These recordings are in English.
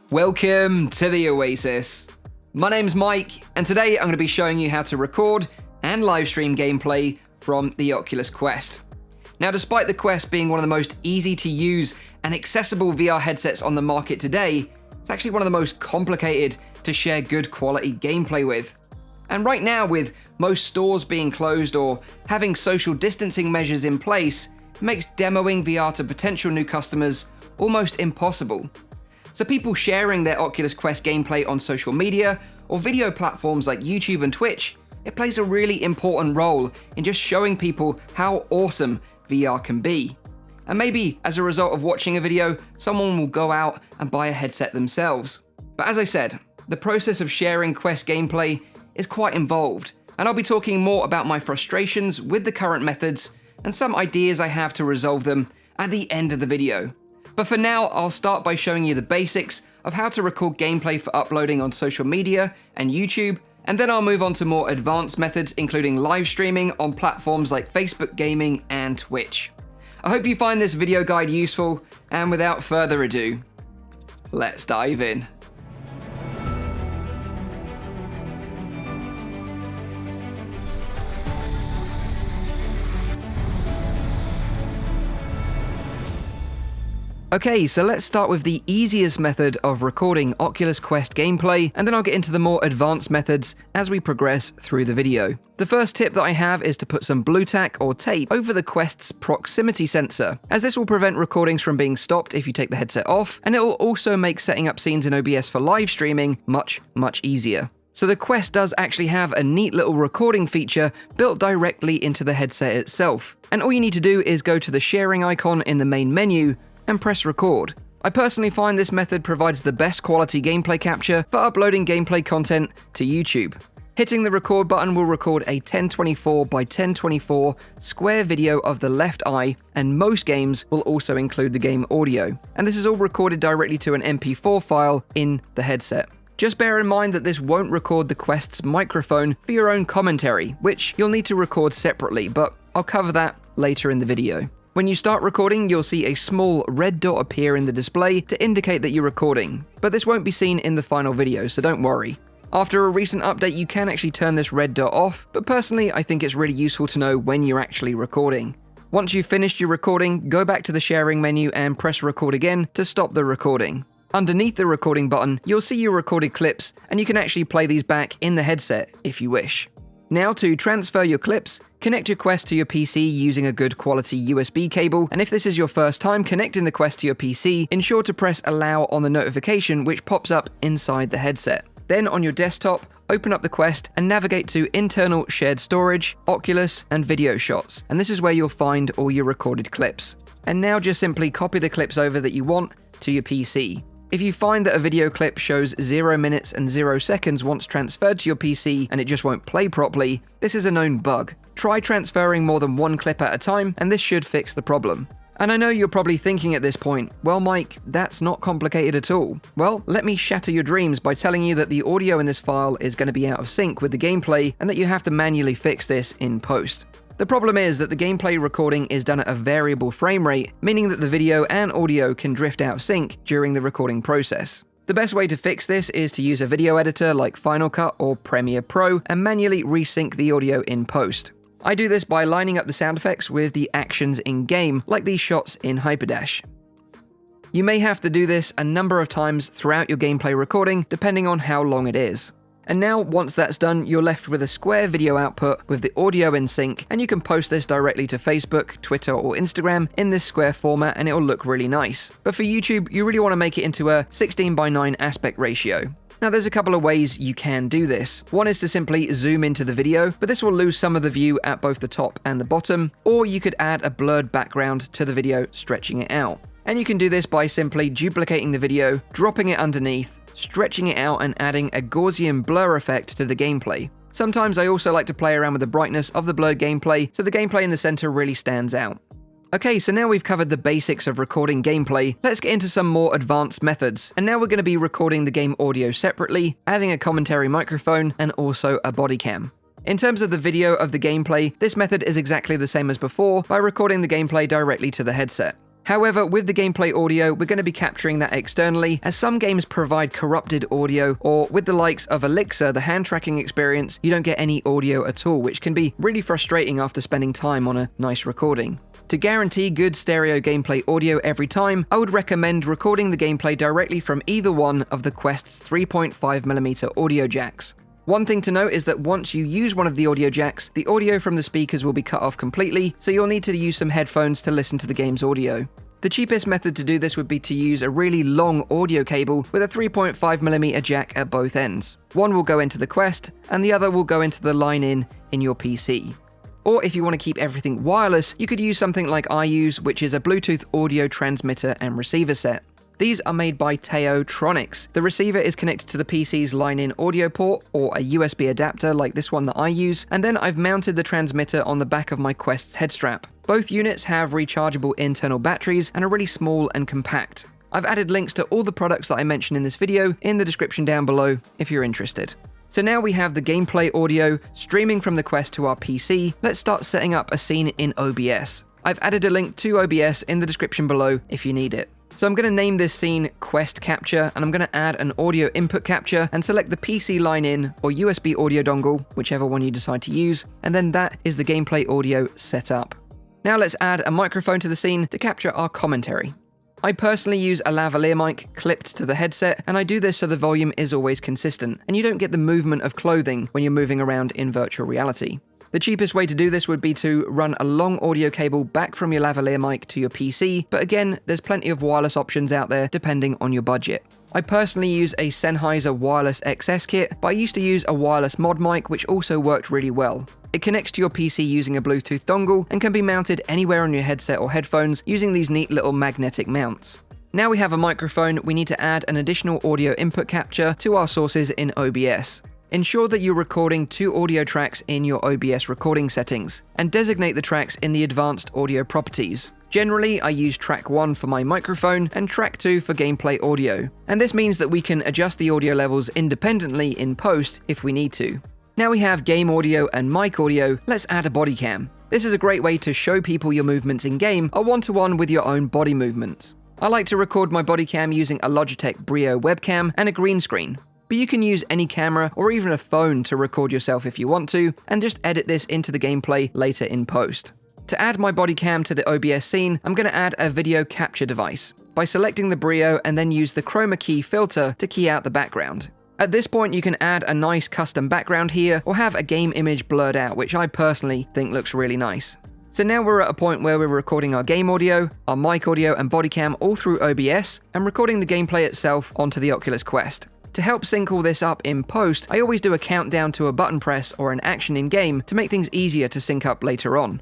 Welcome to the Oasis. My name's Mike, and today I'm going to be showing you how to record and live stream gameplay from the Oculus Quest. Now, despite the Quest being one of the most easy to use and accessible VR headsets on the market today, it's actually one of the most complicated to share good quality gameplay with. And right now, with most stores being closed or having social distancing measures in place, it makes demoing VR to potential new customers almost impossible. So people sharing their Oculus Quest gameplay on social media or video platforms like YouTube and Twitch, it plays a really important role in just showing people how awesome VR can be. And maybe as a result of watching a video, someone will go out and buy a headset themselves. But as I said, the process of sharing Quest gameplay is quite involved, and I'll be talking more about my frustrations with the current methods and some ideas I have to resolve them at the end of the video. But for now, I'll start by showing you the basics of how to record gameplay for uploading on social media and YouTube, and then I'll move on to more advanced methods including live streaming on platforms like Facebook Gaming and Twitch. I hope you find this video guide useful, and without further ado, let's dive in. Okay, so let's start with the easiest method of recording Oculus Quest gameplay, and then I'll get into the more advanced methods as we progress through the video. The first tip that I have is to put some blue tack or tape over the Quest's proximity sensor, as this will prevent recordings from being stopped if you take the headset off, and it will also make setting up scenes in OBS for live streaming much easier. So the Quest does actually have a neat little recording feature built directly into the headset itself, and all you need to do is go to the sharing icon in the main menu and press record. I personally find this method provides the best quality gameplay capture for uploading gameplay content to YouTube. Hitting the record button will record a 1024 by 1024 square video of the left eye, and most games will also include the game audio. And this is all recorded directly to an MP4 file in the headset. Just bear in mind that this won't record the Quest's microphone for your own commentary, which you'll need to record separately, but I'll cover that later in the video. When you start recording, you'll see a small red dot appear in the display to indicate that you're recording, but this won't be seen in the final video, so don't worry. After a recent update, you can actually turn this red dot off, but personally, I think it's really useful to know when you're actually recording. Once you've finished your recording, go back to the sharing menu and press record again to stop the recording. Underneath the recording button, you'll see your recorded clips, and you can actually play these back in the headset if you wish. Now, to transfer your clips, connect your Quest to your PC using a good quality USB cable, and if this is your first time connecting the Quest to your PC, ensure to press allow on the notification which pops up inside the headset. Then on your desktop, open up the Quest and navigate to Internal Shared Storage, Oculus, and Video Shots, and this is where you'll find all your recorded clips. And now just simply copy the clips over that you want to your PC. If you find that a video clip shows 0 minutes and 0 seconds once transferred to your PC and it just won't play properly, this is a known bug. Try transferring more than one clip at a time, and this should fix the problem. And I know you're probably thinking at this point, well Mike, that's not complicated at all. Well, let me shatter your dreams by telling you that the audio in this file is going to be out of sync with the gameplay and that you have to manually fix this in post. The problem is that the gameplay recording is done at a variable frame rate, meaning that the video and audio can drift out of sync during the recording process. The best way to fix this is to use a video editor like Final Cut or Premiere Pro and manually resync the audio in post. I do this by lining up the sound effects with the actions in-game, like these shots in HyperDash. You may have to do this a number of times throughout your gameplay recording, depending on how long it is. And now, once that's done, you're left with a square video output with the audio in sync, and you can post this directly to Facebook, Twitter, or Instagram in this square format, and it'll look really nice. But for YouTube, you really want to make it into a 16:9 aspect ratio. Now, there's a couple of ways you can do this. One is to simply zoom into the video, but this will lose some of the view at both the top and the bottom, or you could add a blurred background to the video, stretching it out. And you can do this by simply duplicating the video, dropping it underneath, stretching it out, and adding a Gaussian blur effect to the gameplay. Sometimes I also like to play around with the brightness of the blurred gameplay, so the gameplay in the center really stands out. Okay, so now we've covered the basics of recording gameplay, let's get into some more advanced methods. And now we're going to be recording the game audio separately, adding a commentary microphone, and also a body cam. In terms of the video of the gameplay, this method is exactly the same as before by recording the gameplay directly to the headset. However, with the gameplay audio, we're going to be capturing that externally, as some games provide corrupted audio, or with the likes of Elixir, the hand tracking experience, you don't get any audio at all, which can be really frustrating after spending time on a nice recording. To guarantee good stereo gameplay audio every time, I would recommend recording the gameplay directly from either one of the Quest's 3.5mm audio jacks. One thing to note is that once you use one of the audio jacks, the audio from the speakers will be cut off completely, so you'll need to use some headphones to listen to the game's audio. The cheapest method to do this would be to use a really long audio cable with a 3.5mm jack at both ends. One will go into the Quest, and the other will go into the line-in your PC. Or if you want to keep everything wireless, you could use something like I use, which is a Bluetooth audio transmitter and receiver set. These are made by Teotronics. The receiver is connected to the PC's line-in audio port, or a USB adapter like this one that I use, and then I've mounted the transmitter on the back of my Quest's head strap. Both units have rechargeable internal batteries and are really small and compact. I've added links to all the products that I mentioned in this video in the description down below if you're interested. So now we have the gameplay audio streaming from the Quest to our PC, let's start setting up a scene in OBS. I've added a link to OBS in the description below if you need it. So I'm going to name this scene Quest Capture, and I'm going to add an audio input capture and select the PC line-in or USB audio dongle, whichever one you decide to use, and then that is the gameplay audio set up. Now let's add a microphone to the scene to capture our commentary. I personally use a lavalier mic clipped to the headset, and I do this so the volume is always consistent, and you don't get the movement of clothing when you're moving around in virtual reality. The cheapest way to do this would be to run a long audio cable back from your lavalier mic to your PC, but again, there's plenty of wireless options out there depending on your budget. I personally use a Sennheiser wireless XS kit, but I used to use a wireless Modmic, which also worked really well. It connects to your PC using a Bluetooth dongle and can be mounted anywhere on your headset or headphones using these neat little magnetic mounts. Now we have a microphone, we need to add an additional audio input capture to our sources in OBS. Ensure that you're recording 2 audio tracks in your OBS recording settings, and designate the tracks in the advanced audio properties. Generally, I use track 1 for my microphone and track 2 for gameplay audio, and this means that we can adjust the audio levels independently in post if we need to. Now we have game audio and mic audio, let's add a body cam. This is a great way to show people your movements in game are one-to-one with your own body movements. I like to record my body cam using a Logitech Brio webcam and a green screen. But you can use any camera or even a phone to record yourself if you want to, and just edit this into the gameplay later in post. To add my body cam to the OBS scene, I'm going to add a video capture device by selecting the Brio and then use the chroma key filter to key out the background. At this point, you can add a nice custom background here or have a game image blurred out, which I personally think looks really nice. So now we're at a point where we're recording our game audio, our mic audio and body cam all through OBS, and recording the gameplay itself onto the Oculus Quest. To help sync all this up in post, I always do a countdown to a button press or an action in-game to make things easier to sync up later on.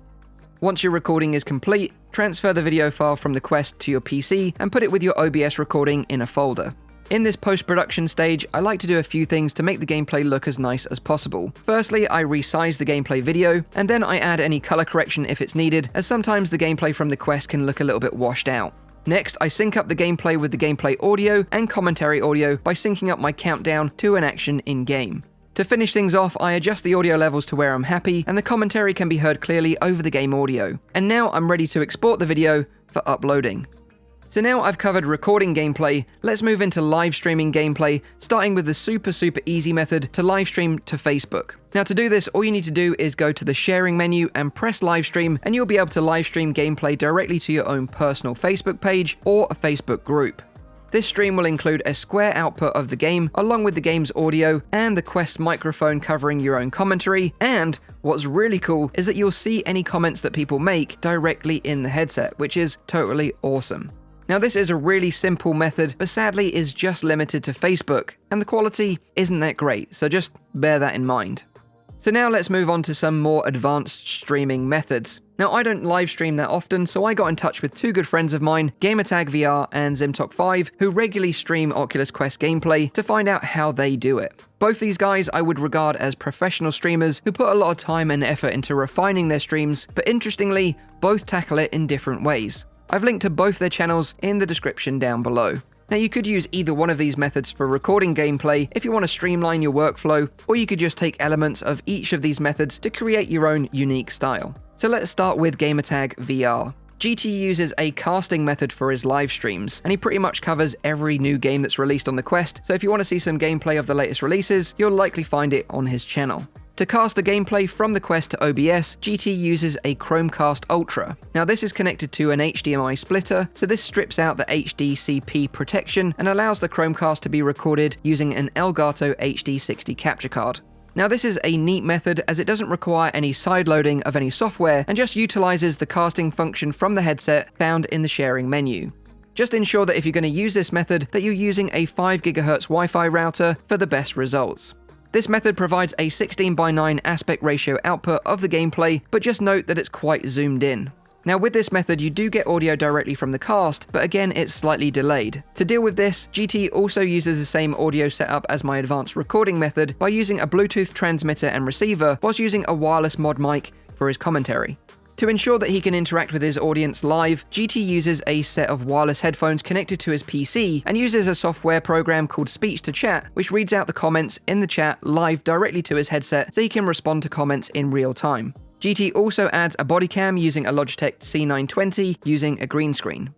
Once your recording is complete, transfer the video file from the Quest to your PC and put it with your OBS recording in a folder. In this post-production stage, I like to do a few things to make the gameplay look as nice as possible. Firstly, I resize the gameplay video, and then I add any color correction if it's needed, as sometimes the gameplay from the Quest can look a little bit washed out. Next, I sync up the gameplay with the gameplay audio and commentary audio by syncing up my countdown to an action in-game. To finish things off, I adjust the audio levels to where I'm happy, and the commentary can be heard clearly over the game audio. And now I'm ready to export the video for uploading. So now I've covered recording gameplay, let's move into live streaming gameplay, starting with the super easy method to live stream to Facebook. Now to do this, all you need to do is go to the sharing menu and press live stream, and you'll be able to live stream gameplay directly to your own personal Facebook page or a Facebook group. This stream will include a square output of the game, along with the game's audio and the Quest microphone covering your own commentary, and what's really cool is that you'll see any comments that people make directly in the headset, which is totally awesome. Now this is a really simple method, but sadly is just limited to Facebook, and the quality isn't that great, so just bear that in mind. So now let's move on to some more advanced streaming methods. Now I don't live stream that often, so I got in touch with 2 good friends of mine, GamerTagVR and Zimtok5, who regularly stream Oculus Quest gameplay to find out how they do it. Both these guys I would regard as professional streamers who put a lot of time and effort into refining their streams, but interestingly, both tackle it in different ways. I've linked to both their channels in the description down below. Now you could use either one of these methods for recording gameplay if you want to streamline your workflow, or you could just take elements of each of these methods to create your own unique style. So let's start with GamerTagVR. GT uses a casting method for his live streams, and he pretty much covers every new game that's released on the Quest, so if you want to see some gameplay of the latest releases, you'll likely find it on his channel. To cast the gameplay from the Quest to OBS, GT uses a Chromecast Ultra. Now this is connected to an HDMI splitter, so this strips out the HDCP protection and allows the Chromecast to be recorded using an Elgato HD60 capture card. Now this is a neat method as it doesn't require any sideloading of any software and just utilizes the casting function from the headset found in the sharing menu. Just ensure that if you're going to use this method that you're using a 5 GHz Wi-Fi router for the best results. This method provides a 16:9 aspect ratio output of the gameplay, but just note that it's quite zoomed in. Now with this method you do get audio directly from the cast, but again it's slightly delayed. To deal with this, GT also uses the same audio setup as my advanced recording method by using a Bluetooth transmitter and receiver, whilst using a wireless mod mic for his commentary. To ensure that he can interact with his audience live, GT uses a set of wireless headphones connected to his PC and uses a software program called Speech to Chat, which reads out the comments in the chat live directly to his headset so he can respond to comments in real time. GT also adds a body cam using a Logitech C920 using a green screen.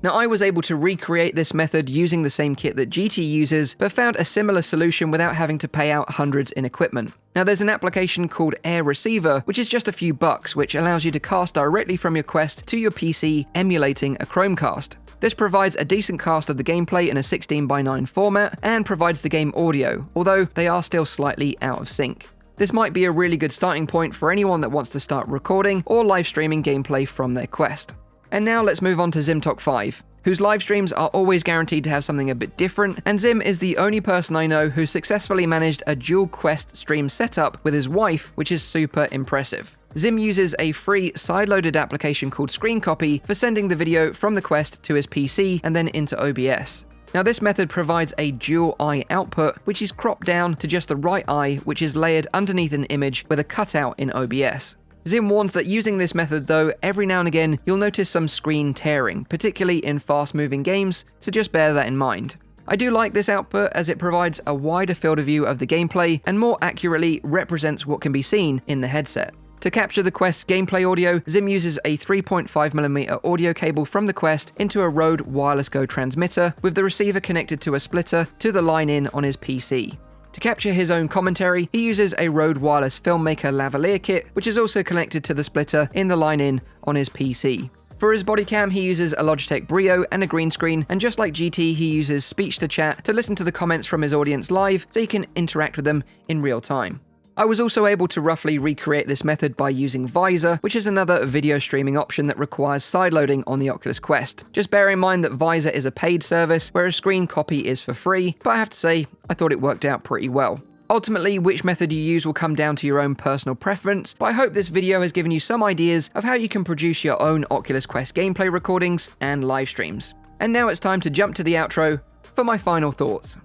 Now I was able to recreate this method using the same kit that GT uses, but found a similar solution without having to pay out hundreds in equipment. Now there's an application called Air Receiver, which is just a few bucks, which allows you to cast directly from your Quest to your PC, emulating a Chromecast. This provides a decent cast of the gameplay in a 16:9 format, and provides the game audio, although they are still slightly out of sync. This might be a really good starting point for anyone that wants to start recording or live streaming gameplay from their Quest. And now let's move on to ZimTalk5, whose live streams are always guaranteed to have something a bit different, and Zim is the only person I know who successfully managed a dual Quest stream setup with his wife, which is super impressive. Zim uses a free side-loaded application called Screen Copy for sending the video from the Quest to his PC and then into OBS. Now this method provides a dual eye output, which is cropped down to just the right eye, which is layered underneath an image with a cutout in OBS. Zim warns that using this method though, every now and again you'll notice some screen tearing, particularly in fast-moving games, so just bear that in mind. I do like this output as it provides a wider field of view of the gameplay and more accurately represents what can be seen in the headset. To capture the Quest's gameplay audio, Zim uses a 3.5mm audio cable from the Quest into a Rode Wireless Go transmitter, with the receiver connected to a splitter to the line-in on his PC. To capture his own commentary, he uses a Rode Wireless Filmmaker lavalier kit, which is also connected to the splitter in the line-in on his PC. For his body cam, he uses a Logitech Brio and a green screen, and just like GT, he uses Speech to Chat to listen to the comments from his audience live so he can interact with them in real time. I was also able to roughly recreate this method by using Visor, which is another video streaming option that requires sideloading on the Oculus Quest. Just bear in mind that Visor is a paid service, whereas Screen Copy is for free, but I have to say, I thought it worked out pretty well. Ultimately, which method you use will come down to your own personal preference, but I hope this video has given you some ideas of how you can produce your own Oculus Quest gameplay recordings and live streams. And now it's time to jump to the outro for my final thoughts.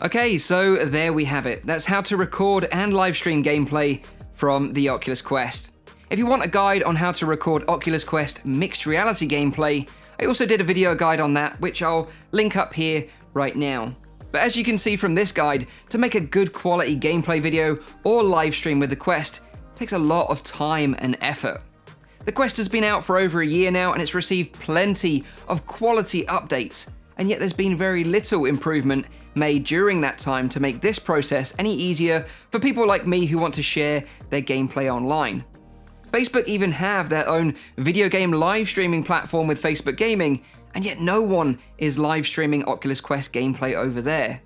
Okay, so there we have it. That's how to record and live stream gameplay from the Oculus Quest. If you want a guide on how to record Oculus Quest mixed reality gameplay, I also did a video guide on that, which I'll link up here right now. But as you can see from this guide, to make a good quality gameplay video or live stream with the Quest takes a lot of time and effort. The Quest has been out for over a year now and it's received plenty of quality updates, and yet there's been very little improvement made during that time to make this process any easier for people like me who want to share their gameplay online. Facebook even have their own video game live streaming platform with Facebook Gaming, and yet no one is live streaming Oculus Quest gameplay over there.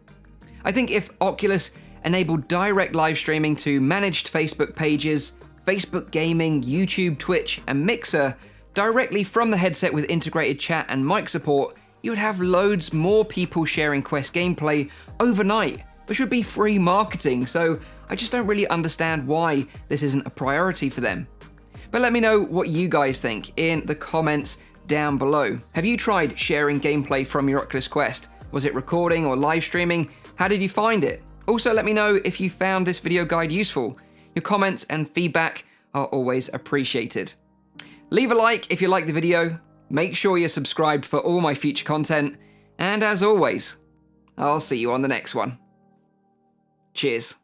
I think if Oculus enabled direct live streaming to managed Facebook pages, Facebook Gaming, YouTube, Twitch, and Mixer directly from the headset with integrated chat and mic support, you would have loads more people sharing Quest gameplay overnight, which would be free marketing, so I just don't really understand why this isn't a priority for them. But let me know what you guys think in the comments down below. Have you tried sharing gameplay from your Oculus Quest? Was it recording or live streaming? How did you find it? Also, let me know if you found this video guide useful. Your comments and feedback are always appreciated. Leave a like if you liked the video, make sure you're subscribed for all my future content, and as always, I'll see you on the next one. Cheers.